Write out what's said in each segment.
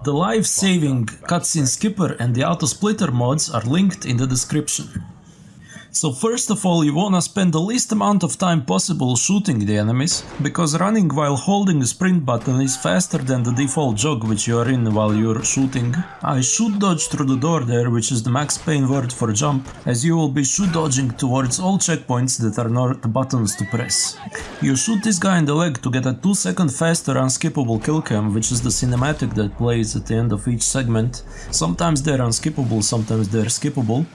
The life-saving cutscene skipper and the auto splitter mods are linked in the description. So first of all, you wanna spend the least amount of time possible shooting the enemies, because running while holding the sprint button is faster than the default jog which you are in while you're shooting. I shoot dodge through the door there, which is the Max Payne word for jump, as you will be shoot dodging towards all checkpoints that are not buttons to press. You shoot this guy in the leg to get a 2-second faster unskippable killcam, which is the cinematic that plays at the end of each segment. Sometimes they're unskippable, sometimes they're skippable.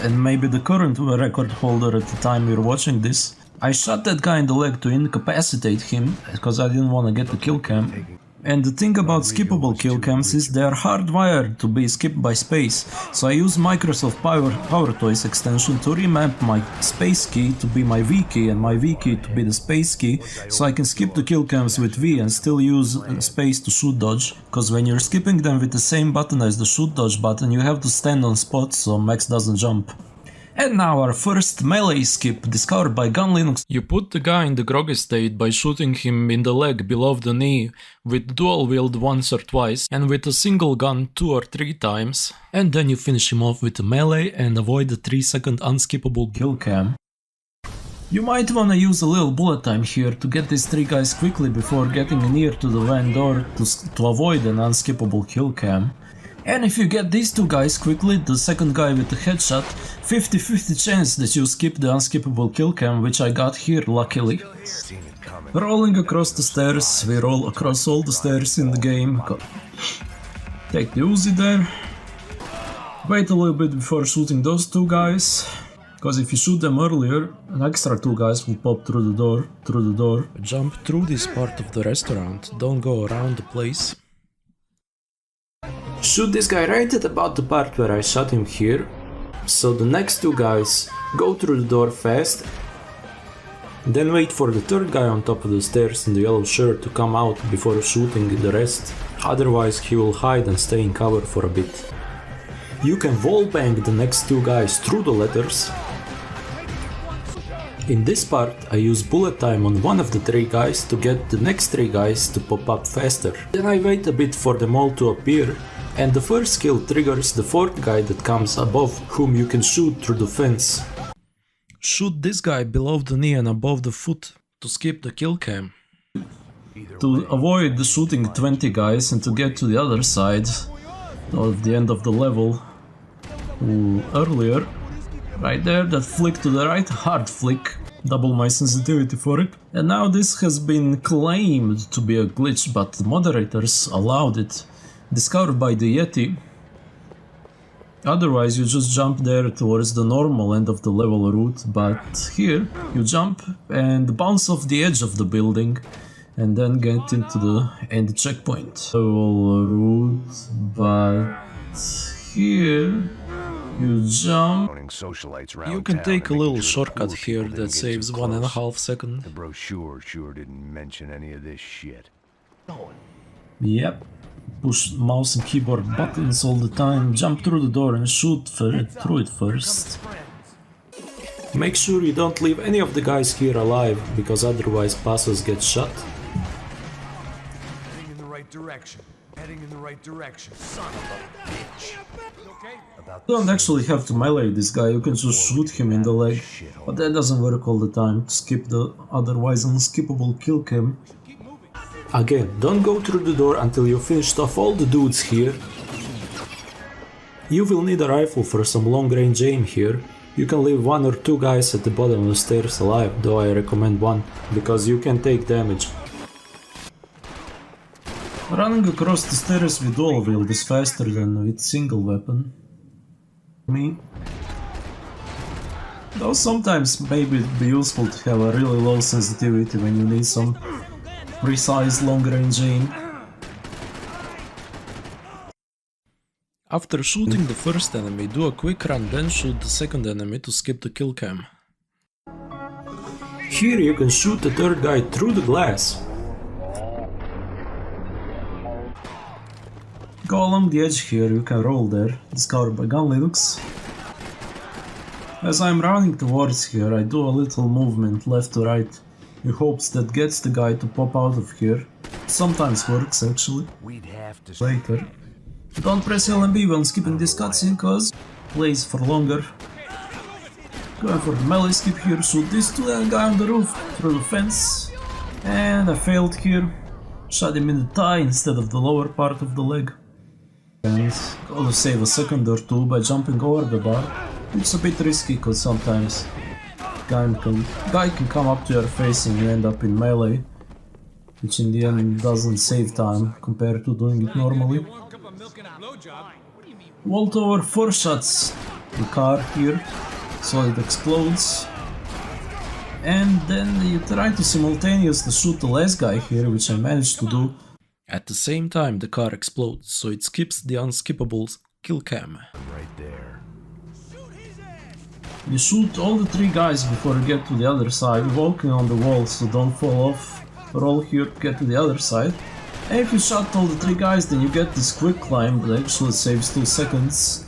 And maybe the current record holder at the time you're watching this. I shot that guy in the leg to incapacitate him, because I didn't want to get the kill cam. And the thing about skippable kill cams is they are hardwired to be skipped by space, so I use Microsoft PowerToys extension to remap my space key to be my V key and my V key to be the space key, so I can skip the kill cams with V and still use space to shoot dodge, because when you're skipping them with the same button as the shoot dodge button, you have to stand on spot so Max doesn't jump. And now our first melee skip, discovered by Gun Linux. You put the guy in the groggy state by shooting him in the leg below the knee with dual wield once or twice and with a single gun 2 or 3 times. And then you finish him off with a melee and avoid the 3-second unskippable kill cam. You might wanna use a little bullet time here to get these 3 guys quickly before getting near to the van door to avoid an unskippable kill cam. And if you get these 2 guys quickly, the second guy with the headshot, 50-50 chance that you skip the unskippable kill cam, which I got here luckily. Rolling across the stairs, we roll across all the stairs in the game. Take the Uzi there. Wait a little bit before shooting those 2 guys, because if you shoot them earlier, an extra 2 guys will pop through the door. Jump through this part of the restaurant, don't go around the place. Shoot this guy right at about the part where I shot him here, so the next 2 guys go through the door fast, then wait for the 3rd guy on top of the stairs in the yellow shirt to come out before shooting the rest, otherwise he will hide and stay in cover for a bit. You can wallbang the next 2 guys through the letters. In this part I use bullet time on one of the 3 guys to get the next 3 guys to pop up faster. Then I wait a bit for them all to appear, and the first kill triggers the 4th guy that comes above, whom you can shoot through the fence. Shoot this guy below the knee and above the foot to skip the kill cam. To avoid shooting 20 guys and to get to the other side of the end of the level earlier, right there, that flick to the right, hard flick, double my sensitivity for it. And now this has been claimed to be a glitch, but the moderators allowed it. Discovered by the Yeti. Otherwise you just jump there towards the normal end of the level route, but here you jump and bounce off the edge of the building and then get into the end checkpoint. Level route, but here you jump. You can take a little shortcut here that saves 1.5 seconds. The brochure sure didn't mention any of this shit. Yep. Push mouse and keyboard buttons all the time, jump through the door and shoot through it first. Make sure you don't leave any of the guys here alive, because otherwise Passos gets shot. Heading in the right direction. Heading in the right direction. Son of a bitch. Okay? You don't actually have to melee this guy, you can just shoot him in the leg, but that doesn't work all the time to skip the otherwise unskippable kill cam. Again, don't go through the door until you've finished off all the dudes here. You will need a rifle for some long range aim here. You can leave 1 or 2 guys at the bottom of the stairs alive, though I recommend 1, because you can take damage. Running across the stairs with dual wield is faster than with single weapon. Me. Though sometimes maybe it'd be useful to have a really low sensitivity when you need some precise long-range aim. After shooting the first enemy, do a quick run, then shoot the second enemy to skip the kill cam. Here you can shoot the 3rd guy through the glass. Go along the edge here, you can roll there, discovered by Gun Linux. As I'm running towards here, I do a little movement left to right, in hopes that gets the guy to pop out of here. Sometimes works actually. We'd have to Later. Don't press LMB when skipping this cutscene cause plays for longer. Going for the melee skip here, shoot this to that guy on the roof through the fence. And I failed here. Shot him in the thigh instead of the lower part of the leg. And gotta save a second or two by jumping over the bar. It's a bit risky cause sometimes guy can come up to your face and you end up in melee, which in the end doesn't save time compared to doing it normally. Vault over 4 shots the car here, so it explodes. And then you try to simultaneously shoot the last guy here, which I managed to do. At the same time the car explodes, so it skips the unskippable killcam. right there. You shoot all the 3 guys before you get to the other side, walking on the wall so don't fall off. Roll here to get to the other side. And if you shot all the 3 guys, then you get this quick climb that actually saves 2 seconds.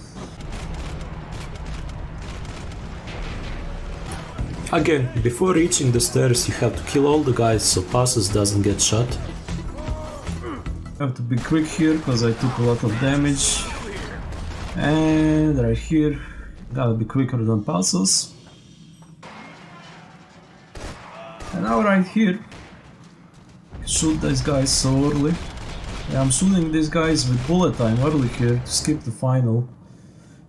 Again, before reaching the stairs you have to kill all the guys so Passos doesn't get shot. Have to be quick here because I took a lot of damage. And right here, gotta be quicker than Passos. And now right here, shoot these guys so early. Yeah, I'm shooting these guys with bullet time early here to skip the final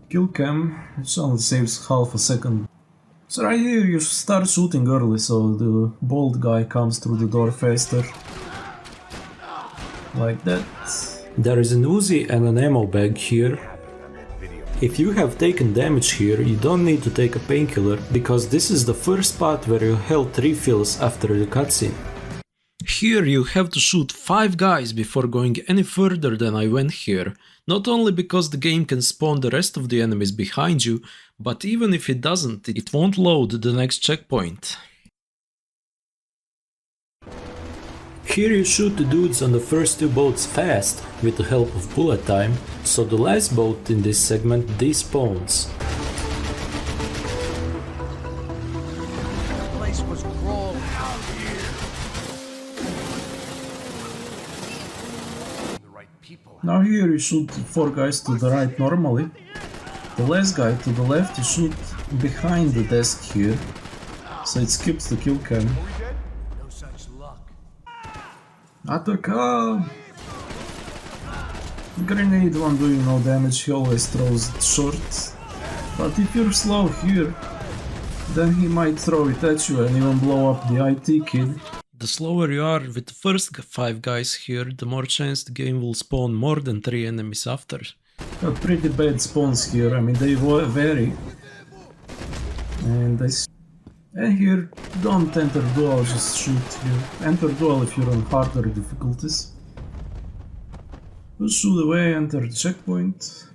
kill cam, which only saves half a second. So right here you start shooting early so the bald guy comes through the door faster. Like that. There is an Uzi and an ammo bag here. If you have taken damage here, you don't need to take a painkiller, because this is the first spot where your health refills after the cutscene. Here you have to shoot 5 guys before going any further than I went here, not only because the game can spawn the rest of the enemies behind you, but even if it doesn't, it won't load the next checkpoint. Here you shoot the dudes on the first 2 boats fast, with the help of bullet time, so the last boat in this segment despawns. The place was crawling out here. The right people. Now here you shoot 4 guys to the right normally. The last guy to the left you shoot behind the desk here, so it skips the kill cam. No such luck. Attack! Grenade one doing no damage, he always throws it short. But if you're slow here, then he might throw it at you and even blow up the IT kid. The slower you are with the first 5 guys here, the more chance the game will spawn more than 3 enemies after. Got pretty bad spawns here, I mean they vary. And here, don't enter duel, just shoot here. Enter duel if you're on harder difficulties. Just shoot away, enter the checkpoint.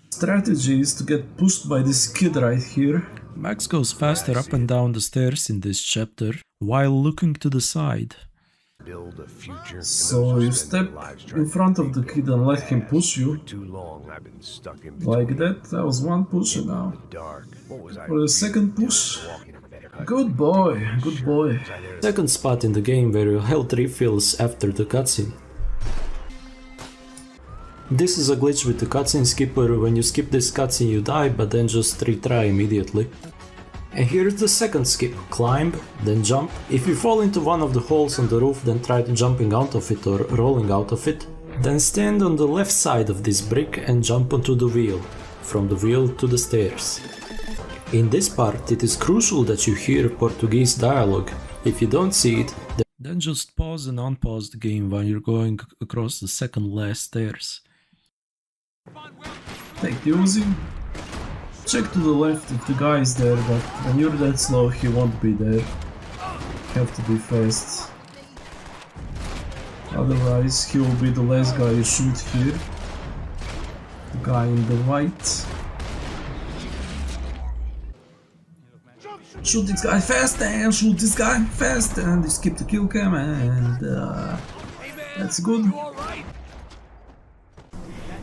Strategy is to get pushed by this kid right here. Max goes faster up and down the stairs in this chapter, while looking to the side. Build a future. So you step in front of the kid and let him push you. Too long I've been stuck in Like that, that was 1 push and now. dark. What was I For the second push. walking in better? Good boy, good boy. Second spot in the game where your health refills after the cutscene. This is a glitch with the cutscene skipper. When you skip this cutscene you die, but then just retry immediately. And here's the second skip. Climb, then jump. If you fall into one of the holes on the roof, then try to jumping out of it or rolling out of it. Then stand on the left side of this brick and jump onto the wheel. From the wheel to the stairs. In this part it is crucial that you hear Portuguese dialogue. If you don't see it, then just pause and unpause the game while you're going across the second last stairs. Take the Uzi. Check to the left if the guy is there, but when you're that slow he won't be there. Have to be fast. Otherwise he will be the last guy you shoot here. The guy in the white. Shoot this guy fast and shoot this guy fast and you skip the kill cam and that's good.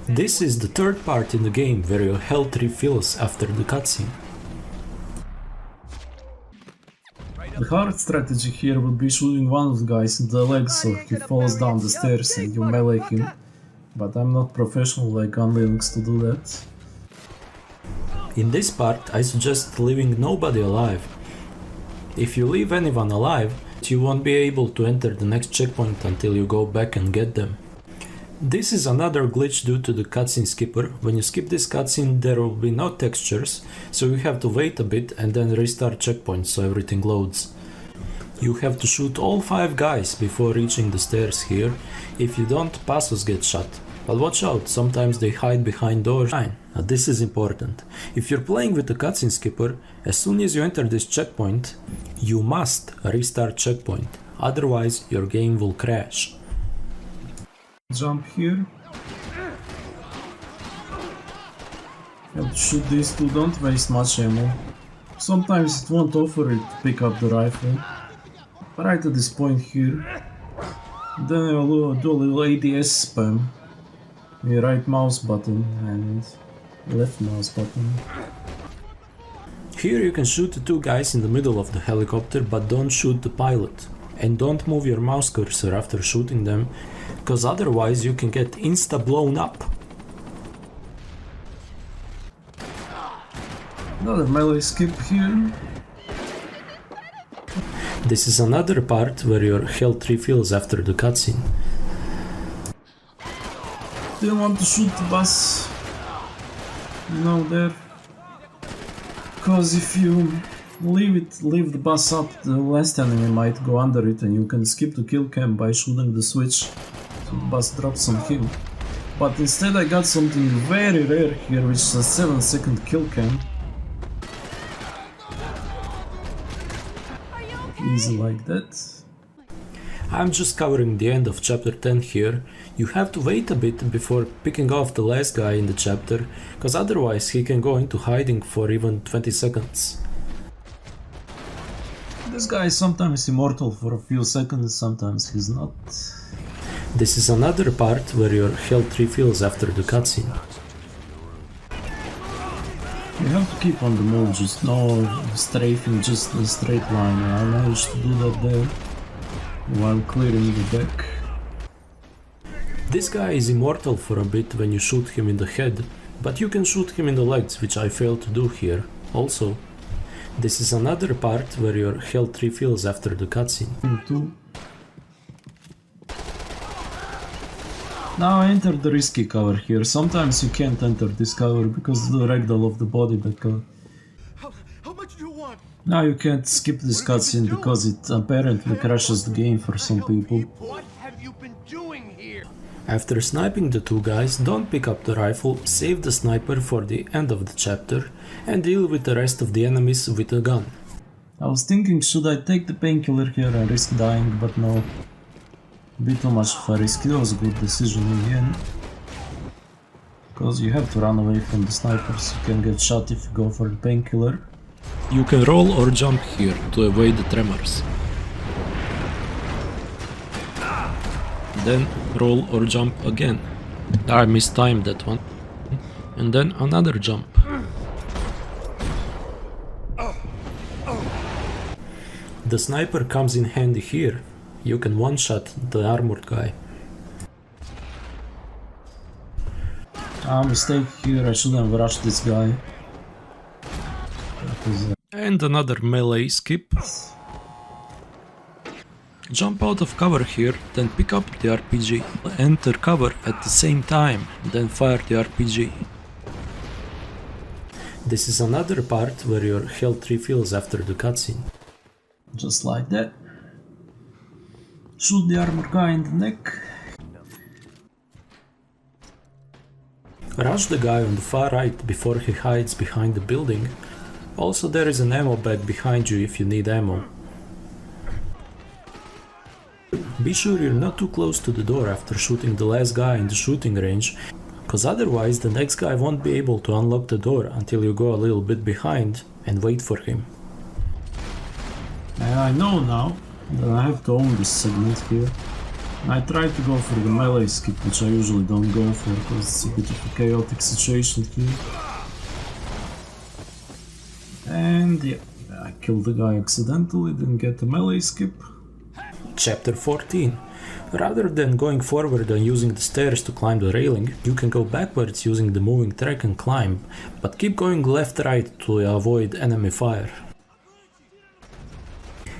This is the third part in the game where your health refills after the cutscene. The hard strategy here would be shooting one of the guys in the leg so he falls down the stairs and you melee him. But I'm not professional like on Linux to do that. In this part I suggest leaving nobody alive. If you leave anyone alive, you won't be able to enter the next checkpoint until you go back and get them. This is another glitch due to the cutscene skipper. When you skip this cutscene there will be no textures, so you have to wait a bit and then restart checkpoint so everything loads. You have to shoot all 5 guys before reaching the stairs here. If you don't, Passos gets shot. But watch out, sometimes they hide behind doors. Now this is important. If you're playing with the cutscene skipper, as soon as you enter this checkpoint, you must restart checkpoint, otherwise your game will crash. Jump here. Have to shoot these two, don't waste much ammo. Sometimes it won't offer it to pick up the rifle. Right at this point here. Then I'll do a little ADS spam. The right mouse button and left mouse button. Here you can shoot the 2 guys in the middle of the helicopter, but don't shoot the pilot. And don't move your mouse cursor after shooting them, cause otherwise you can get insta blown up. Another melee skip here. This is another part where your health refills after the cutscene. Didn't want to shoot the bus, there, cause if you leave the bus up, the last enemy might go under it and you can skip the kill cam by shooting the switch so the bus drops on him. But instead I got something very rare here, which is a 7-second kill cam. Easy like that. I'm just covering the end of chapter 10 here. You have to wait a bit before picking off the last guy in the chapter, cause otherwise he can go into hiding for even 20 seconds. This guy is sometimes immortal for a few seconds, sometimes he's not. This is another part where your health refills after the cutscene. You have to keep on the move, just no strafing, just a straight line. I managed to do that there while clearing the deck. This guy is immortal for a bit when you shoot him in the head, but you can shoot him in the legs, which I failed to do here. Also, this is another part where your health refills after the cutscene. Now I enter the risky cover here. Sometimes you can't enter this cover because of the ragdoll of the body backer. How much do you want? Now you can't skip this cutscene because it apparently crashes the game for some people. What have you been doing here? After sniping the 2 guys, don't pick up the rifle, save the sniper for the end of the chapter and deal with the rest of the enemies with a gun. I was thinking, should I take the painkiller here and risk dying, but no. A bit too much of a risk. It was a good decision in the end. Because you have to run away from the snipers, you can get shot if you go for the painkiller. You can roll or jump here to avoid the tremors. Then roll or jump again. I mistimed that one. And then another jump. The sniper comes in handy here. You can one-shot the armored guy. Mistake here, I shouldn't have rushed this guy. And another melee skip. Jump out of cover here, then pick up the RPG. Enter cover at the same time, then fire the RPG. This is another part where your health refills after the cutscene. Just like that. Shoot the armor guy in the neck. Rush the guy on the far right before he hides behind the building. Also, there is an ammo bag behind you if you need ammo. Be sure you're not too close to the door after shooting the last guy in the shooting range, cause otherwise the next guy won't be able to unlock the door until you go a little bit behind and wait for him. And I know now that I have to own this segment here. I tried to go for the melee skip, which I usually don't go for because it's a bit of a chaotic situation here. And yeah, I killed the guy accidentally, didn't get a melee skip. Chapter 14. Rather than going forward and using the stairs to climb the railing, you can go backwards using the moving track and climb, but keep going left-right to avoid enemy fire.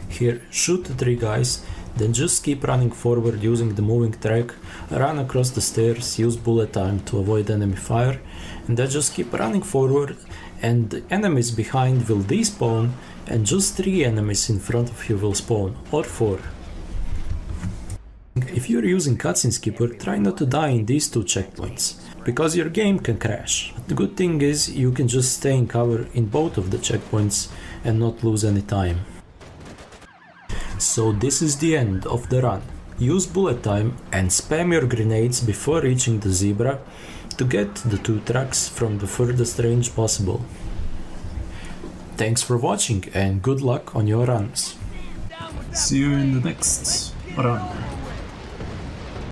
Here, shoot the 3 guys, then just keep running forward using the moving track, run across the stairs, use bullet time to avoid enemy fire, and then just keep running forward, and the enemies behind will despawn, and just 3 enemies in front of you will spawn, or 4. If you're using cutscene skipper, try not to die in these 2 checkpoints, because your game can crash. The good thing is you can just stay in cover in both of the checkpoints and not lose any time. So this is the end of the run. Use bullet time and spam your grenades before reaching the zebra to get the 2 trucks from the furthest range possible. Thanks for watching and good luck on your runs. See you in the next run.